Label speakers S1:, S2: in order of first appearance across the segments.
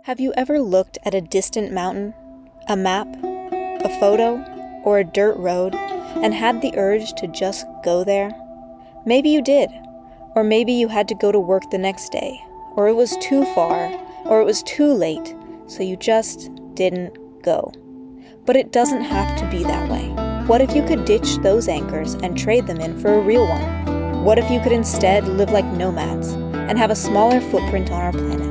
S1: Have you ever looked at a distant mountain, a map, a photo, or a dirt road, and had the urge to just go there? Maybe you did, or maybe you had to go to work the next day, or it was too far, or it was too late, so you just didn't go. But it doesn't have to be that way. What if you could ditch those anchors and trade them in for a real one? What if you could instead live like nomads and have a smaller footprint on our planet?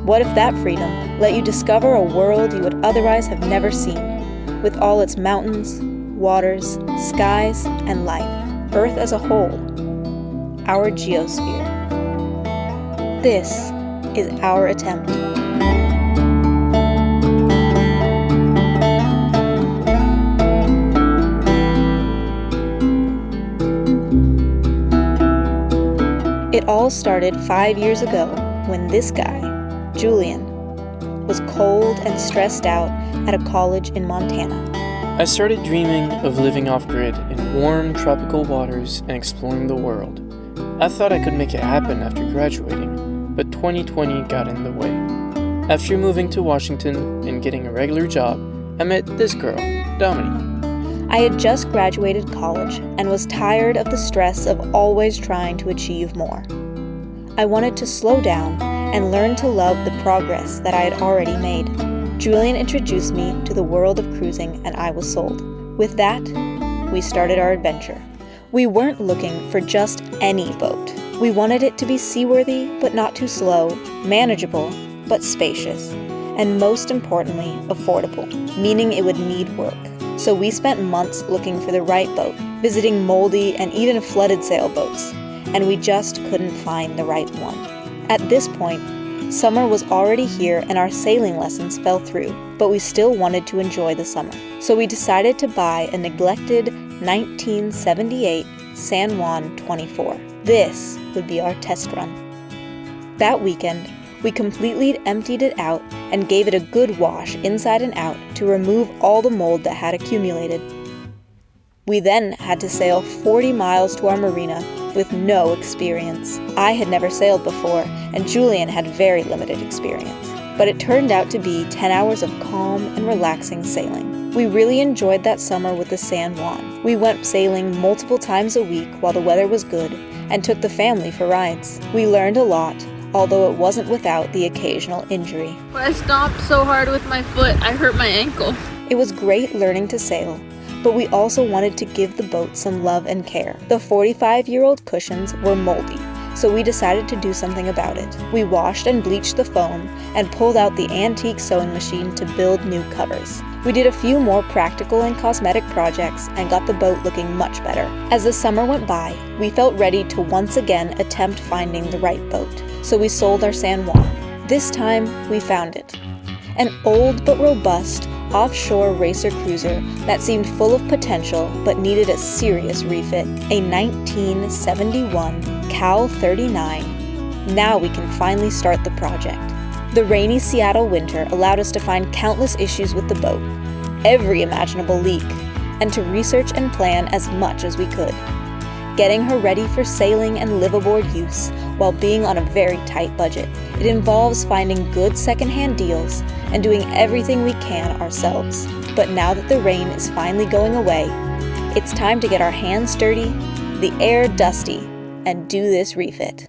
S1: What if that freedom let you discover a world you would otherwise have never seen, with all its mountains, waters, skies, and life, Earth as a whole, our geosphere? This is our attempt. It all started 5 years ago when this guy, Julian, was cold and stressed out at a college in Montana.
S2: I started dreaming of living off-grid in warm, tropical waters and exploring the world. I thought I could make it happen after graduating, but 2020 got in the way. After moving to Washington and getting a regular job, I met this girl, Domini.
S1: I had just graduated college and was tired of the stress of always trying to achieve more. I wanted to slow down and learn to love the progress that I had already made. Julian introduced me to the world of cruising and I was sold. With that, we started our adventure. We weren't looking for just any boat. We wanted it to be seaworthy but not too slow, manageable but spacious, and most importantly, affordable, meaning it would need work. So we spent months looking for the right boat, visiting moldy and even flooded sailboats, and we just couldn't find the right one. At this point, summer was already here and our sailing lessons fell through, but we still wanted to enjoy the summer. So we decided to buy a neglected 1978 San Juan 24. This would be our test run. That weekend, we completely emptied it out and gave it a good wash inside and out to remove all the mold that had accumulated. We then had to sail 40 miles to our marina with no experience. I had never sailed before, and Julian had very limited experience. But it turned out to be 10 hours of calm and relaxing sailing. We really enjoyed that summer with the San Juan. We went sailing multiple times a week while the weather was good, and took the family for rides. We learned a lot, although it wasn't without the occasional injury.
S3: When I stomped so hard with my foot, I hurt my ankle.
S1: It was great learning to sail, but we also wanted to give the boat some love and care. The 45-year-old cushions were moldy, so we decided to do something about it. We washed and bleached the foam and pulled out the antique sewing machine to build new covers. We did a few more practical and cosmetic projects and got the boat looking much better. As the summer went by, we felt ready to once again attempt finding the right boat, so we sold our San Juan. This time, we found it. An old but robust offshore racer cruiser that seemed full of potential but needed a serious refit. A 1971 Cal 39. Now we can finally start the project. The rainy Seattle winter allowed us to find countless issues with the boat, every imaginable leak, and to research and plan as much as we could. Getting her ready for sailing and liveaboard use while being on a very tight budget. It involves finding good secondhand deals and doing everything we can ourselves. But now that the rain is finally going away, it's time to get our hands dirty, the air dusty, and do this refit.